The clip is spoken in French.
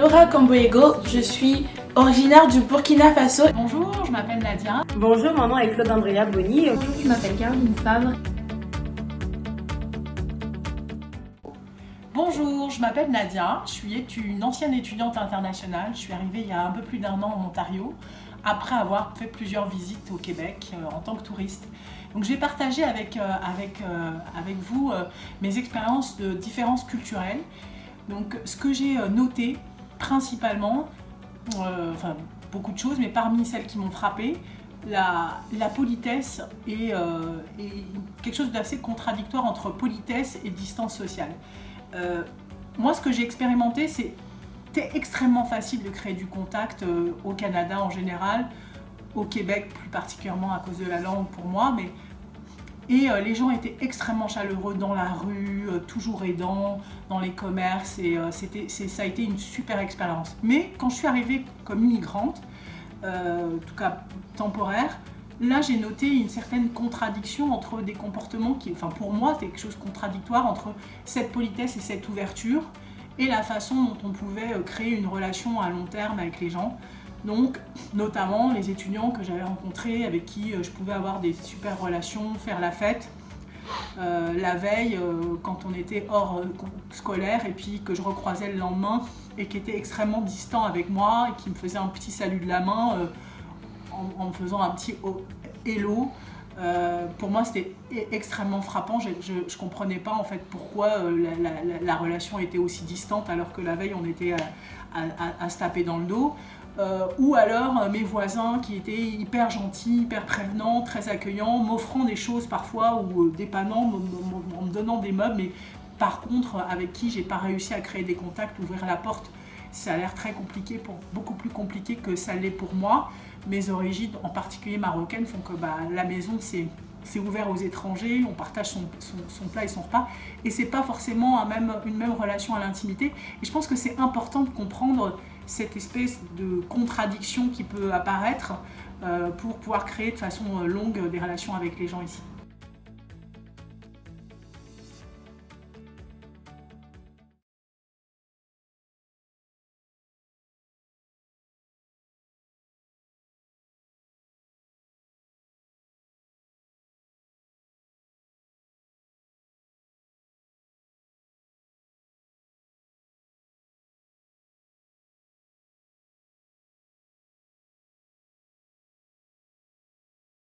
Laura Camboego, je suis originaire du Burkina Faso. Bonjour, je m'appelle Nadia. Bonjour, mon nom est Claude Andrea Boni. Bonjour, je m'appelle Caroline Favre. Bonjour, je m'appelle Nadia, je suis une ancienne étudiante internationale. Je suis arrivée il y a un peu plus d'1 an en Ontario, après avoir fait plusieurs visites au Québec en tant que touriste. Donc je vais partager avec vous mes expériences de différences culturelles. Donc ce que j'ai noté principalement, beaucoup de choses, mais parmi celles qui m'ont frappée, la politesse est quelque chose d'assez contradictoire entre politesse et distance sociale. Moi, ce que j'ai expérimenté, c'était extrêmement facile de créer du contact au Canada en général, au Québec plus particulièrement à cause de la langue pour moi, et les gens étaient extrêmement chaleureux dans la rue, toujours aidants, dans les commerces, et ça a été une super expérience. Mais quand je suis arrivée comme immigrante, en tout cas temporaire, là j'ai noté une certaine contradiction entre des comportements qui, pour moi, c'était quelque chose de contradictoire entre cette politesse et cette ouverture, et la façon dont on pouvait créer une relation à long terme avec les gens. Donc, notamment les étudiants que j'avais rencontrés, avec qui je pouvais avoir des super relations, faire la fête la veille quand on était hors scolaire, et puis que je recroisais le lendemain et qui étaient extrêmement distants avec moi et qui me faisaient un petit salut de la main en me faisant un petit hello. Pour moi, c'était extrêmement frappant. Je ne comprenais pas en fait pourquoi la relation était aussi distante alors que la veille on était à se taper dans le dos. Ou alors mes voisins qui étaient hyper gentils, hyper prévenants, très accueillants, m'offrant des choses parfois ou dépannant, en me donnant des meubles, mais par contre avec qui j'ai pas réussi à créer des contacts, ouvrir la porte. Ça a l'air très compliqué, beaucoup plus compliqué que ça l'est pour moi. Mes origines, en particulier marocaines, font que la maison c'est ouvert aux étrangers, on partage son plat et son repas, et c'est pas forcément une même relation à l'intimité. Et je pense que c'est important de comprendre cette espèce de contradiction qui peut apparaître pour pouvoir créer de façon longue des relations avec les gens ici.